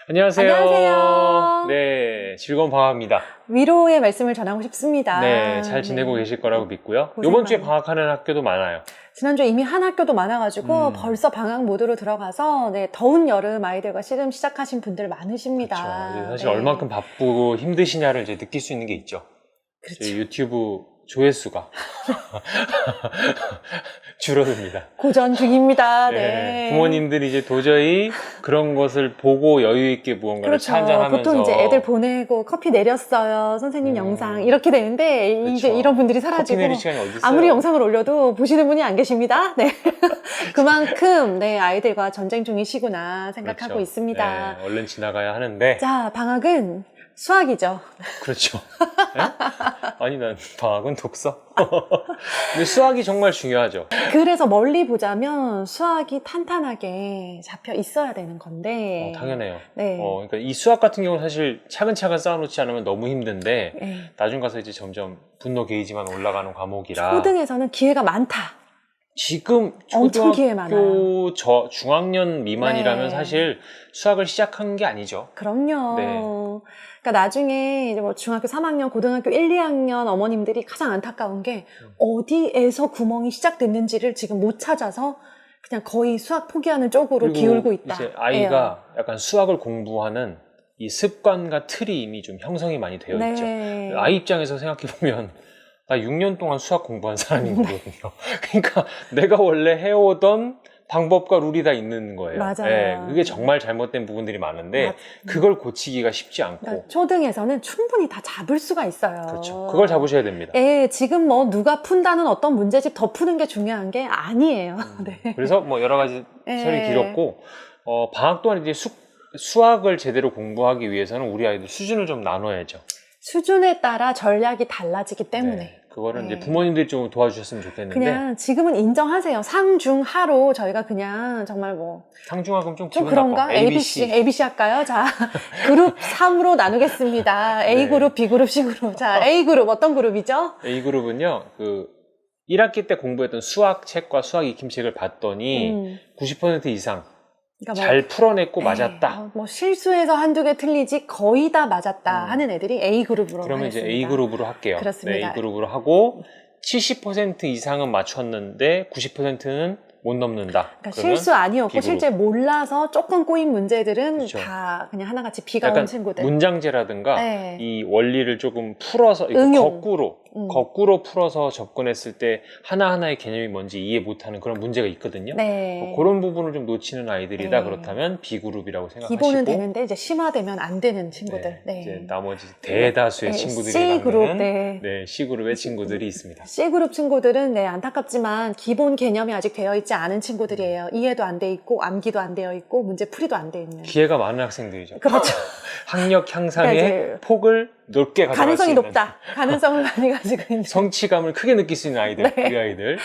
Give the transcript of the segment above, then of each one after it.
안녕하세요. 안녕하세요. 네, 즐거운 방학입니다. 위로의 말씀을 전하고 싶습니다. 네, 잘 지내고 계실 거라고 믿고요. 고생 이번 주에 많이. 방학하는 학교도 많아요. 지난주에 이미 한 학교도 많아가지고 벌써 방학 모드로 들어가서 더운 여름 아이들과 씨름 시작하신 분들 많으십니다. 그렇죠. 사실 얼만큼 바쁘고 힘드시냐를 이제 느낄 수 있는 게 있죠. 그렇죠. 저희 유튜브 조회수가 줄어듭니다. 고전 중입니다. 네. 부모님들이 이제 도저히 그런 것을 보고 여유 있게 무언가를 그렇죠. 차 한잔 하면서 보통 이제 애들 보내고 커피 내렸어요. 선생님 영상 이렇게 되는데 그렇죠. 이제 이런 분들이 사라지고 커피 내릴 시간이 어디 있어요? 아무리 영상을 올려도 보시는 분이 안 계십니다. 네. 그만큼 아이들과 전쟁 중이시구나 생각하고 그렇죠. 있습니다. 네, 얼른 지나가야 하는데 자, 방학은 수학이죠. 그렇죠. 네? 아니 난 방학은 독서. 근데 수학이 정말 중요하죠. 그래서 멀리 보자면 수학이 탄탄하게 잡혀 있어야 되는 건데. 당연해요. 네. 그러니까 이 수학 같은 경우는 사실 차근차근 쌓아놓지 않으면 너무 힘든데 네. 나중 가서 이제 점점 분노 게이지만 올라가는 과목이라 초등에서는 기회가 많다. 지금 엄청 기회 많아요. 초등학교 중학년 미만이라면 네. 사실 수학을 시작한 게 아니죠. 그럼요. 네. 그러니까 나중에 이제 뭐 중학교 3학년, 고등학교 1, 2학년 어머님들이 가장 안타까운 게 어디에서 구멍이 시작됐는지를 지금 못 찾아서 그냥 거의 수학 포기하는 쪽으로 기울고 있다. 이제 아이가 약간 수학을 공부하는 이 습관과 틀이 이미 좀 형성이 많이 되어 있죠. 아이 입장에서 생각해 보면 나 6년 동안 수학 공부한 사람이거든요. 그러니까 내가 원래 해오던 방법과 룰이 다 있는 거예요. 맞아요. 네, 그게 정말 잘못된 부분들이 많은데 그걸 고치기가 쉽지 않고. 그러니까 초등에서는 충분히 다 잡을 수가 있어요. 그렇죠. 그걸 잡으셔야 됩니다. 지금 뭐 누가 푼다는 어떤 문제집 더 푸는 게 중요한 게 아니에요. 네. 그래서 뭐 여러 가지 설이 길었고 방학 동안 이제 수학을 제대로 공부하기 위해서는 우리 아이들 수준을 좀 나눠야죠. 수준에 따라 전략이 달라지기 때문에. 네, 그거는 이제 부모님들이 좀 도와주셨으면 좋겠는데. 그냥 지금은 인정하세요. 상중하로 저희가 그냥 정말 뭐. 상중하금 좀 그런가? ABC 할까요? 자, 그룹 3으로 나누겠습니다. A그룹, B그룹, C그룹. 자, A그룹 어떤 그룹이죠? A그룹은요, 1학기 때 공부했던 수학 책과 수학 익힘책을 봤더니 90% 이상 그러니까 잘 풀어냈고 맞았다. 뭐 실수해서 한두 개 틀리지 거의 다 맞았다 하는 애들이 A그룹으로 그러면 하겠습니다. 이제 A그룹으로 할게요. 그렇습니다. 네, A그룹으로 하고 70% 이상은 맞췄는데 90%는 못 넘는다. 그러니까 실수 아니었고 B그룹. 실제 몰라서 조금 꼬인 문제들은 그렇죠. 다 그냥 하나같이 비가 온 친구들. 문장제라든가 이 원리를 조금 풀어서 거꾸로 풀어서 접근했을 때 하나하나의 개념이 뭔지 이해 못하는 그런 문제가 있거든요. 그런 부분을 좀 놓치는 아이들이다. 그렇다면 B그룹이라고 생각하시고 기본은 되는데 이제 심화되면 안 되는 친구들. 이제 나머지 대다수의 친구들이 C그룹, C그룹의 친구들이 있습니다. C그룹 친구들은 안타깝지만 기본 개념이 아직 되어 있지 않은 친구들이에요. 이해도 안 돼 있고 암기도 안 되어 있고 문제 풀이도 안 돼 있는. 기회가 많은 학생들이죠. 그렇죠. 학력 향상의 폭을 높게 가져갈 가능성이 수 있는. 높다. 가능성을 많이 가지고 있는. 성취감을 크게 느낄 수 있는 아이들, 우리 아이들.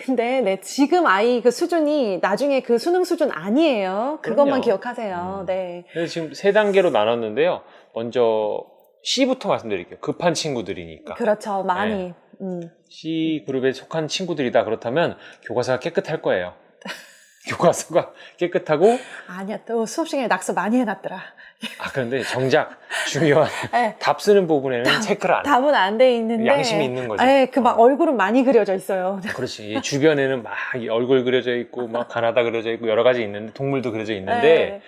근데 지금 아이 그 수준이 나중에 그 수능 수준 아니에요. 그것만 기억하세요. 그래서 지금 3단계로 나눴는데요. 먼저 C부터 말씀드릴게요. 급한 친구들이니까. 그렇죠. 많이. C그룹에 속한 친구들이다. 그렇다면 교과서가 깨끗할 거예요. 교과서가 깨끗하고. 아니야, 또 수업 시간에 낙서 많이 해놨더라. 그런데 정작 중요한 답 쓰는 부분에는 체크를 안 해요. 답은 안 돼 있는데 양심이 있는 거죠. 막 얼굴은 많이 그려져 있어요. 그렇지. 주변에는 막 얼굴 그려져 있고 막 가나다 그려져 있고 여러 가지 있는데 동물도 그려져 있는데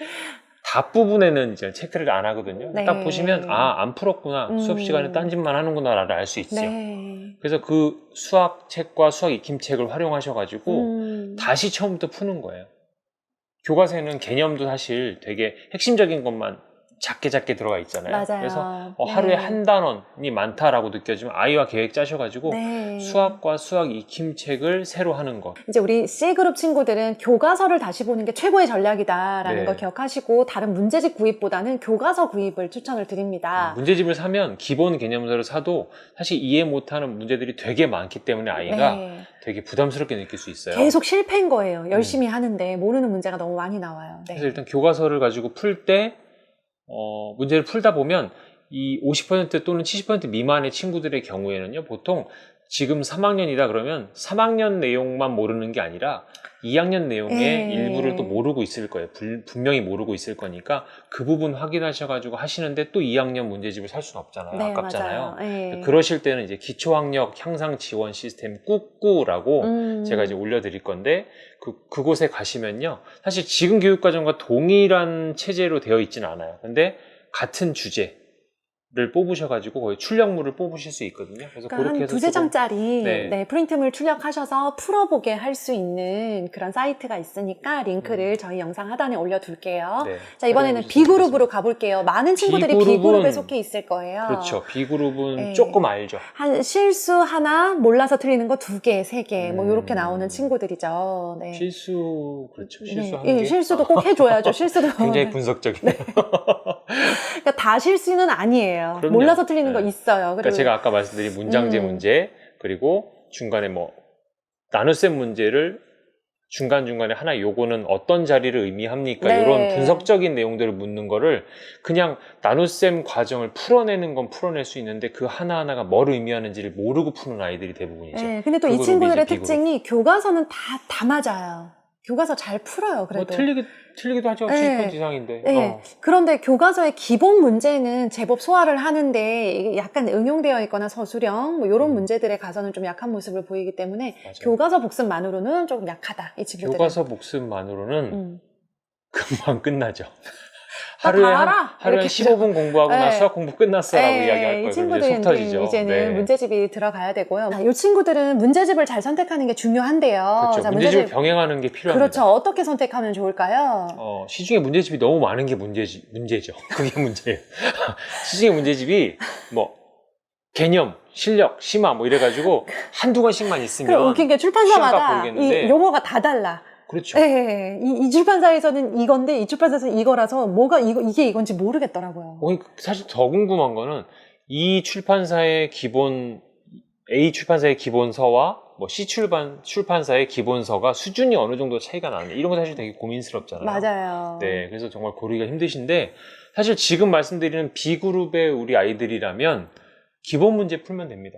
답 부분에는 이제 체크를 안 하거든요. 딱 보시면 안 풀었구나. 수업 시간에 딴짓만 하는구나를 알 수 있죠. 그래서 그 수학 책과 수학 익힘책을 활용하셔가지고 다시 처음부터 푸는 거예요. 교과서에는 개념도 사실 되게 핵심적인 것만 작게 들어가 있잖아요. 맞아요. 그래서 하루에 한 단원이 많다라고 느껴지면 아이와 계획 짜셔가지고 수학과 수학 익힘책을 새로 하는 것. 이제 우리 C그룹 친구들은 교과서를 다시 보는 게 최고의 전략이다라는 걸 기억하시고 다른 문제집 구입보다는 교과서 구입을 추천을 드립니다. 문제집을 사면 기본 개념서를 사도 사실 이해 못하는 문제들이 되게 많기 때문에 아이가 되게 부담스럽게 느낄 수 있어요. 계속 실패인 거예요. 열심히 하는데 모르는 문제가 너무 많이 나와요. 그래서 일단 교과서를 가지고 풀 때 문제를 풀다 보면 이 50% 또는 70% 미만의 친구들의 경우에는요, 보통 지금 3학년이다 그러면 3학년 내용만 모르는 게 아니라 2학년 내용의 예. 일부를 또 모르고 있을 거예요. 분명히 모르고 있을 거니까 그 부분 확인하셔가지고 하시는데 또 2학년 문제집을 살 수는 없잖아요. 네, 아깝잖아요. 맞아요. 예. 그러실 때는 이제 기초학력 향상 지원 시스템 꾹꾹라고 제가 이제 올려드릴 건데 그곳에 가시면요. 사실 지금 교육과정과 동일한 체제로 되어 있지는 않아요. 근데 같은 주제를 뽑으셔가지고 거의 출력물을 뽑으실 수 있거든요. 그래서 그러니까 그렇게 한 해서 두세 조금- 장짜리 네. 네, 프린트물 출력하셔서 풀어보게 할 수 있는 그런 사이트가 있으니까 링크를 저희 영상 하단에 올려둘게요. 네, 자, 이번에는 활용해 주시면 B그룹으로 가볼게요. 많은 친구들이 B그룹은- B그룹에 속해 있을 거예요. 그렇죠. B그룹은 네. 조금 알죠. 한 실수 하나, 몰라서 틀리는 거 2개, 3개, 뭐 이렇게 음. 나오는 친구들이죠. 네. 실수, 그렇죠. 네. 실수하는 예, 게 실수도 꼭 해줘야죠. 실수도. 굉장히 분석적이네요. 그러니까 다 실수는 아니에요. 그럼요. 몰라서 틀리는 거 네. 있어요. 그러니까 제가 아까 말씀드린 문장제 문제, 그리고 중간에 뭐 나눗셈 문제를 중간중간에 하나 요거는 어떤 자리를 의미합니까? 네. 이런 분석적인 내용들을 묻는 거를 그냥 나눗셈 과정을 풀어내는 건 풀어낼 수 있는데 그 하나하나가 뭘 의미하는지를 모르고 푸는 아이들이 대부분이죠. 네, 근데 또 그 이 그룹이 친구들의 이제 B그룹. 특징이 교과서는 다 맞아요. 교과서 잘 풀어요, 뭐 그래도. 틀리기도 하죠. 네. 70% 이상인데. 네. 그런데 교과서의 기본 문제는 제법 소화를 하는데 이게 약간 응용되어 있거나 서술형 뭐 이런 문제들에 가서는 좀 약한 모습을 보이기 때문에 맞아요. 교과서 복습만으로는 조금 약하다, 이 친구들은. 교과서 복습만으로는 금방 끝나죠. 다 알아. 하루에 이렇게 15분 공부하고 나 네. 수학 공부 끝났어라고 네, 이야기할 이 거예요. 친구들은 이제 속 터지죠. 이제는 네. 문제집이 들어가야 되고요. 이 친구들은 문제집을 잘 선택하는 게 중요한데요. 그렇죠. 자, 문제집을 병행하는 게 필요합니다. 그렇죠. 어떻게 선택하면 좋을까요? 시중에 문제집이 너무 많은 게 문제죠. 그게 문제예요. 시중에 문제집이 뭐 개념, 실력, 심화 뭐 이래가지고 한두 권씩만 있으면 그럼 웃긴 게 시험 출판사마다 각 보이겠는데. 이 용어가 다 달라. 그렇죠. 네, 이 출판사에서는 이건데 이 출판사에서는 이거라서 뭐가 이게 이건지 모르겠더라고요. 사실 더 궁금한 거는 이 출판사의 기본 A 출판사의 기본서와 뭐 C 출판사의 기본서가 수준이 어느 정도 차이가 나는데 이런 거 사실 되게 고민스럽잖아요. 맞아요. 네, 그래서 정말 고르기가 힘드신데 사실 지금 말씀드리는 B그룹의 우리 아이들이라면 기본 문제 풀면 됩니다.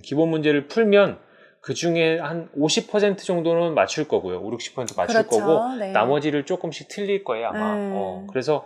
기본 문제를 풀면 그 중에 한 50% 정도는 맞출 거고요. 5, 60% 맞출 그렇죠. 거고 네. 나머지를 조금씩 틀릴 거예요 아마. 그래서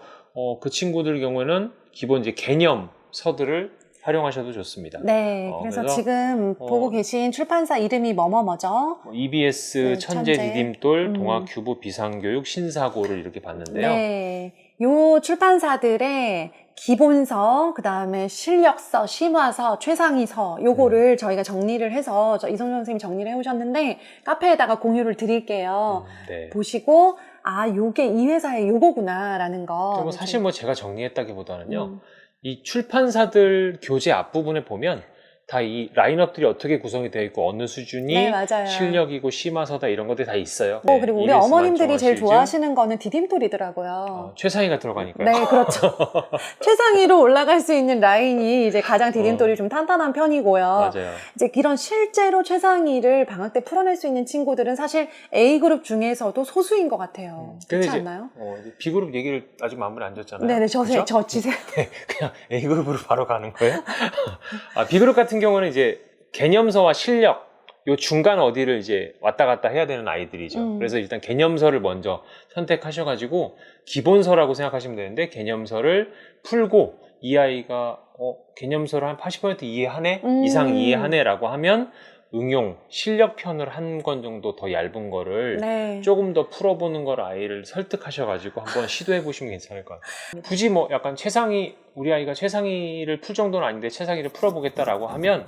그 친구들 경우에는 기본 이제 개념서들을 활용하셔도 좋습니다. 네, 그래서 그래서, 지금 보고 계신 출판사 이름이 뭐죠? EBS, 네, 천재 천재. 디딤돌, 동학규보, 비상교육, 신사고를 이렇게 봤는데요. 네, 요 출판사들의 기본서, 그 다음에 실력서, 심화서, 최상위서 요거를 저희가 정리를 해서 이성준 선생님이 정리를 해오셨는데 카페에다가 공유를 드릴게요. 네. 보시고 요게 이 회사의 요거구나 라는 거. 뭐 사실 뭐 제가 정리했다기보다는요. 이 출판사들 교재 앞부분에 보면 다 이 라인업들이 어떻게 구성이 되어 있고 어느 수준이 네, 맞아요. 실력이고 심화서다 이런 것들이 다 있어요. 그리고 우리 EBS 어머님들이 제일 만점하시죠? 좋아하시는 거는 디딤돌이더라고요. 최상위가 들어가니까요. 네, 그렇죠. 최상위로 올라갈 수 있는 라인이 이제 가장 디딤돌이 좀 탄탄한 편이고요. 맞아요. 이제 이런 실제로 최상위를 방학 때 풀어낼 수 있는 친구들은 사실 A그룹 중에서도 소수인 것 같아요. 근데 그렇지 이제, 않나요? 이제 B그룹 얘기를 아직 마무리 안 졌잖아요. 네네, 그죠? 저 지세. 그냥 A그룹으로 바로 가는 거예요? B그룹 같은 경우는 이제 개념서와 실력, 요 중간 어디를 이제 왔다 갔다 해야 되는 아이들이죠. 그래서 일단 개념서를 먼저 선택하셔가지고 기본서라고 생각하시면 되는데 개념서를 풀고 이 아이가 개념서를 한 80% 이해하네? 이상 이해하네라고 하면 응용, 실력 편을 한 권 정도 더 얇은 거를 네. 조금 더 풀어보는 걸 아이를 설득하셔가지고 한번 시도해 보시면 괜찮을 것 같아요. 굳이 뭐 약간 우리 아이가 최상위를 풀 정도는 아닌데 최상위를 풀어보겠다라고 하면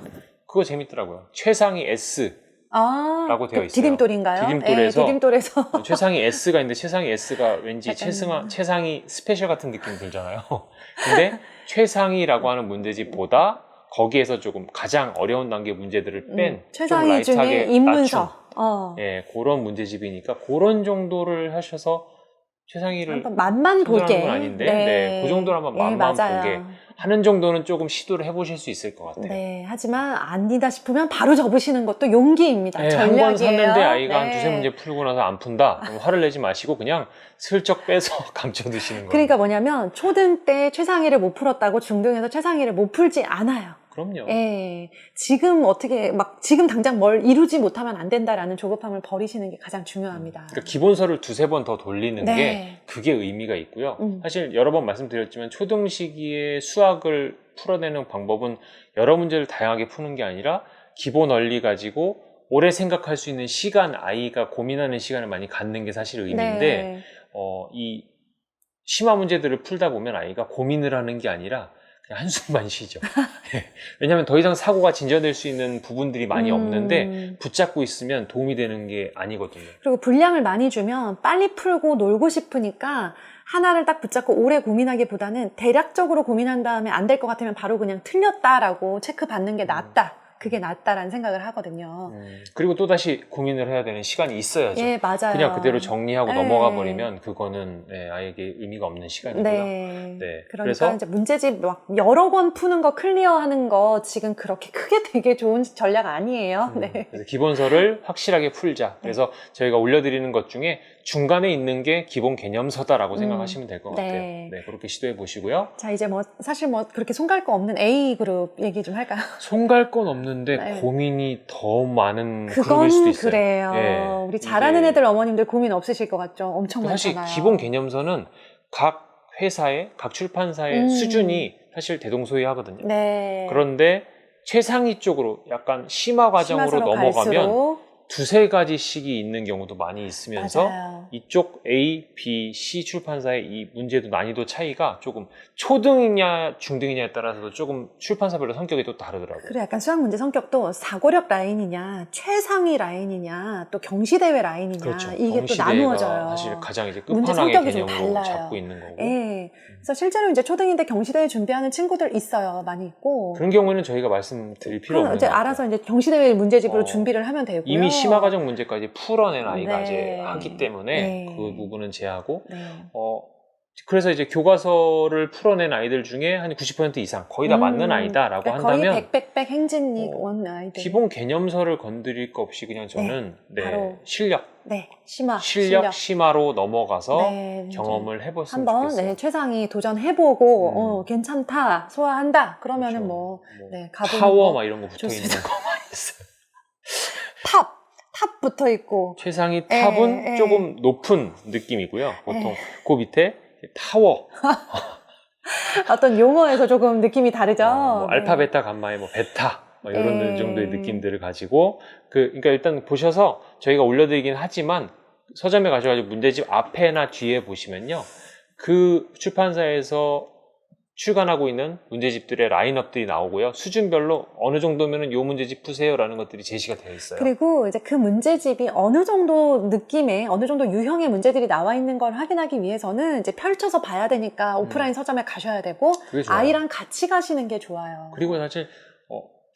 그거 재밌더라고요. 최상위 S 라고 되어 있어요. 디딤돌인가요? 디딤돌에서 네, 디딤돌에서. 최상위 S가 있는데 최상위 S가 왠지 약간- 최상위 스페셜 같은 느낌이 들잖아요. 근데 최상위라고 하는 문제집보다 거기에서 조금 가장 어려운 단계 문제들을 뺀 최상위 좀 중에 라이트하게 입문서. 예, 그런 문제집이니까 그런 정도를 하셔서 최상위를 한번 맛만 도전하는 보게. 건 아닌데 네, 그 정도로 한번 맛만 맞아요. 보게 하는 정도는 조금 시도를 해보실 수 있을 것 같아요. 네, 하지만 아니다 싶으면 바로 접으시는 것도 용기입니다. 네, 전략이에요. 한 번 샀는데 아이가 한 네. 두세 문제 풀고 나서 안 푼다? 그럼 화를 내지 마시고 그냥 슬쩍 빼서 감춰두시는 거예요. 그러니까 뭐냐면 초등 때 최상위를 못 풀었다고 중등에서 최상위를 못 풀지 않아요. 그럼요. 예. 지금 어떻게 지금 당장 뭘 이루지 못하면 안 된다라는 조급함을 버리시는 게 가장 중요합니다. 그러니까 기본서를 두세 번 더 돌리는 네. 게 그게 의미가 있고요. 사실 여러 번 말씀드렸지만 초등 시기에 수학을 풀어내는 방법은 여러 문제를 다양하게 푸는 게 아니라 기본 원리 가지고 오래 생각할 수 있는 시간, 아이가 고민하는 시간을 많이 갖는 게 사실 의미인데 네. 이 심화 문제들을 풀다 보면 아이가 고민을 하는 게 아니라 그냥 한숨만 쉬죠. 왜냐하면 더 이상 사고가 진전될 수 있는 부분들이 많이 없는데 붙잡고 있으면 도움이 되는 게 아니거든요. 그리고 분량을 많이 주면 빨리 풀고 놀고 싶으니까 하나를 딱 붙잡고 오래 고민하기보다는 대략적으로 고민한 다음에 안 될 것 같으면 바로 그냥 틀렸다라고 체크받는 게 낫다. 그게 낫다라는 생각을 하거든요. 그리고 또다시 고민을 해야 되는 시간이 있어야죠. 예, 맞아요. 그냥 그대로 정리하고 예. 넘어가 버리면 그거는 아이에게 의미가 없는 시간이고요. 네. 네. 그러니까 그래서 이제 문제집 막 여러 권 푸는 거 클리어하는 거 지금 그렇게 크게 되게 좋은 전략 아니에요. 네. 그래서 기본서를 확실하게 풀자. 그래서 저희가 올려드리는 것 중에 중간에 있는 게 기본 개념서다라고 생각하시면 될 것 같아요. 네. 네, 그렇게 시도해 보시고요. 자, 이제 사실 그렇게 손 갈 거 없는 A 그룹 얘기 좀 할까요? 손 갈 건 없는데 네. 고민이 더 많은 그건 그룹일 수도 있어요. 그래요. 네. 우리 잘하는 이게 애들 어머님들 고민 없으실 것 같죠? 엄청 사실 많잖아요. 기본 개념서는 각 회사의, 각 출판사의 수준이 사실 대동소이하거든요. 네. 그런데 최상위 쪽으로 약간 심화 과정으로 심화서로 넘어가면 갈수록 두세 가지씩이 있는 경우도 많이 있으면서 맞아요. 이쪽 A, B, C 출판사의 이 문제도 난이도 차이가 조금 초등이냐 중등이냐에 따라서도 조금 출판사별로 성격이 또 다르더라고요. 그래, 약간 수학 문제 성격도 사고력 라인이냐, 최상위 라인이냐, 또 경시대회 라인이냐, 그렇죠. 이게 또 경시대회가 나누어져요. 사실 가장 이제 문제 끝판왕의 성격이 좀 개념으로 달라요. 잡고 있는 거고. 예. 그래서 실제로 이제 초등인데 경시대회 준비하는 친구들 있어요. 많이 있고. 그런 경우에는 저희가 말씀드릴 필요 그럼 없는 이제 것 같아요. 알아서 이제 경시대회 문제집으로 어, 준비를 하면 되고요. 이미 심화 과정 문제까지 풀어낸 아이가 네. 이제 하기 때문에 네. 그 부분은 제하고 네. 그래서 이제 교과서를 풀어낸 아이들 중에 한 90% 이상 거의 다 맞는 아이다라고 그러니까 한다면 거의 백백백 행진익 원 아이들. 기본 개념서를 건드릴 거 없이 그냥 저는 바로. 실력, 네, 심화로 넘어가서 네, 경험을 해봤으면 한번 좋겠어요. 최상위 도전해보고 괜찮다, 소화한다. 그러면은 그렇죠. 가보는 타워 거 막 이런 거 붙어 있는 좋습니다. 거 많이 있어요. 탑 붙어 있고. 최상위 탑은 조금 높은 느낌이고요. 보통 그 밑에 타워. 어떤 용어에서 조금 느낌이 다르죠. 뭐 네. 알파, 베타, 감마의 뭐 베타 뭐 이런 정도의 느낌들을 가지고 그러니까 일단 보셔서 저희가 올려드리긴 하지만 서점에 가셔가지고 문제집 앞에나 뒤에 보시면요 그 출판사에서 출간하고 있는 문제집들의 라인업들이 나오고요 수준별로 어느 정도면은 요 문제집 푸세요라는 것들이 제시가 되어 있어요. 그리고 이제 그 문제집이 어느 정도 느낌의 어느 정도 유형의 문제들이 나와 있는 걸 확인하기 위해서는 이제 펼쳐서 봐야 되니까 오프라인 서점에 가셔야 되고 그게 좋아요. 아이랑 같이 가시는 게 좋아요. 그리고 사실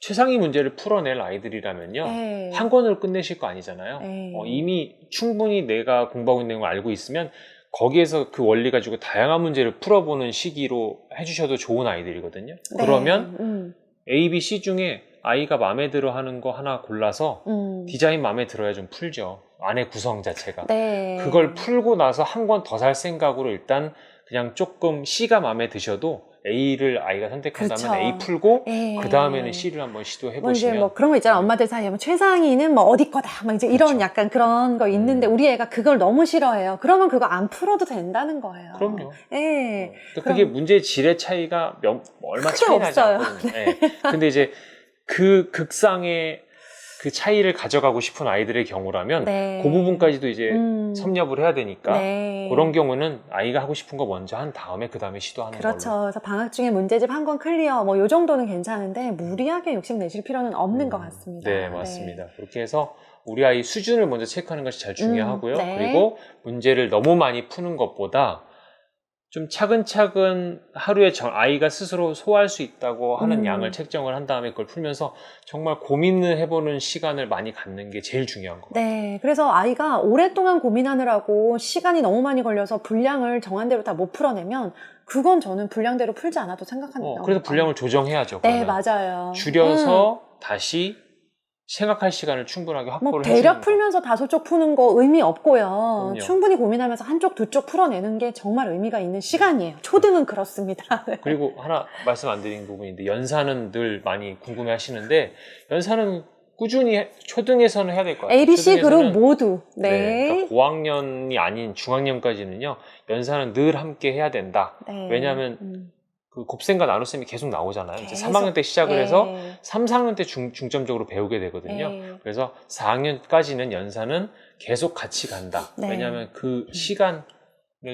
최상위 문제를 풀어낼 아이들이라면요 네. 한 권을 끝내실 거 아니잖아요. 네. 이미 충분히 내가 공부하고 있는 걸 알고 있으면 거기에서 그 원리 가지고 다양한 문제를 풀어보는 시기로 해주셔도 좋은 아이들이거든요. 네. 그러면 A, B, C 중에 아이가 마음에 들어 하는 거 하나 골라서 디자인 마음에 들어야 좀 풀죠. 안에 구성 자체가. 네. 그걸 풀고 나서 한 권 더 살 생각으로 일단 그냥 조금 C가 마음에 드셔도 A를 아이가 선택한다면 그렇죠. A 풀고 네. 그 다음에는 C를 한번 시도해 뭐 이제 보시면 뭐 그런 거 있잖아. 엄마들 사이에 뭐 최상위는 뭐 어디 거다. 막 이제 이런 그렇죠. 약간 그런 거 있는데 우리 애가 그걸 너무 싫어해요. 그러면 그거 안 풀어도 된다는 거예요. 그럼요. 예. 그러니까 그게 문제 질의 차이가 얼마 크게 차이 나지 없어요. 않거든요. 네. 근데 이제 그 극상의 그 차이를 가져가고 싶은 아이들의 경우라면 네. 그 부분까지도 이제 섭렵을 해야 되니까 네. 그런 경우는 아이가 하고 싶은 거 먼저 한 다음에 그 다음에 시도하는 그렇죠. 걸로. 그래서 방학 중에 문제집 한 권 클리어 뭐 요 정도는 괜찮은데 무리하게 욕심 내실 필요는 없는 것 같습니다. 네, 맞습니다. 그렇게 해서 우리 아이 수준을 먼저 체크하는 것이 제일 중요하고요. 네. 그리고 문제를 너무 많이 푸는 것보다 좀 차근차근 하루에 아이가 스스로 소화할 수 있다고 하는 양을 책정을 한 다음에 그걸 풀면서 정말 고민을 해보는 시간을 많이 갖는 게 제일 중요한 것 같아요. 네, 그래서 아이가 오랫동안 고민하느라고 시간이 너무 많이 걸려서 분량을 정한 대로 다 못 풀어내면 그건 저는 분량대로 풀지 않아도 생각합니다. 그래서 분량을 조정해야죠. 네, 그러면. 맞아요. 줄여서 다시 생각할 시간을 충분하게 뭐 확보를 해주는 대략 거. 풀면서 5쪽 푸는 거 의미 없고요. 그럼요. 충분히 고민하면서 한쪽, 두 쪽 풀어내는 게 정말 의미가 있는 시간이에요. 초등은 그렇습니다. 네. 그리고 하나 말씀 안 드린 부분인데 연산은 늘 많이 궁금해 하시는데 연산은 꾸준히 초등에서는 해야 될 것 같아요. ABC 그룹 초등에서는 모두. 네, 네. 그러니까 고학년이 아닌 중학년까지는요 연산은 늘 함께 해야 된다. 네. 왜냐하면 그 곱셈과 나눗셈이 계속 나오잖아요. 이제 계속. 3학년 때 시작을 네. 해서 3, 4학년 때 중점적으로 배우게 되거든요. 네. 그래서 4학년까지는 연산은 계속 같이 간다. 네. 왜냐하면 그 시간을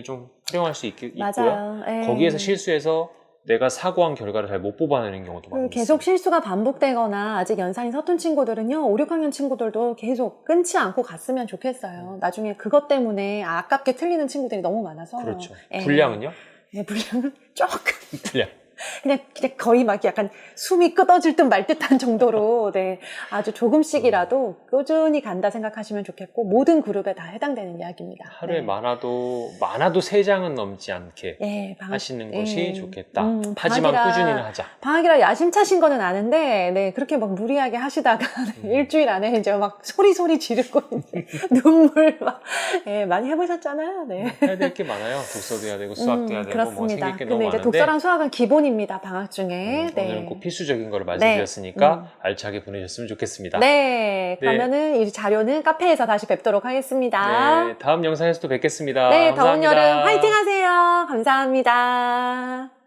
좀 활용할 수 있고요. 맞아요. 네. 거기에서 실수해서 내가 사고한 결과를 잘 못 뽑아내는 경우도 많이 있어요. 계속 실수가 반복되거나 아직 연산이 서툰 친구들은요, 5, 6학년 친구들도 계속 끊지 않고 갔으면 좋겠어요. 나중에 그것 때문에 아깝게 틀리는 친구들이 너무 많아서. 그렇죠. 예. 분량은요? 네, 분량은 조금. 분량. 그냥 거의 막 약간 숨이 끊어질 듯 말 듯한 정도로, 네, 아주 조금씩이라도 꾸준히 간다 생각하시면 좋겠고, 모든 그룹에 다 해당되는 이야기입니다. 하루에 네. 많아도 3장은 넘지 않게 네, 하시는 것이 좋겠다. 방학이라- 하지만 꾸준히는 하자. 방학이라 야심차신 거는 아는데, 네, 그렇게 막 무리하게 하시다가, 일주일 안에 이제 막 소리 지르고, 눈물 막, 네, 많이 해보셨잖아요, 네. 해야 될 게 많아요. 독서도 해야 되고 수학도 해야 되고 뭐 그렇습니다. 생길 게 근데 너무 이제 많은데 독서랑 수학은 기본입니다, 방학 중에. 네. 오늘은 꼭 필수적인 거를 말씀드렸으니까 알차게 보내셨으면 좋겠습니다. 네, 그러면은 이 자료는 카페에서 다시 뵙도록 하겠습니다. 네, 다음 영상에서 또 뵙겠습니다. 네, 더운 감사합니다. 여름 화이팅 하세요. 감사합니다.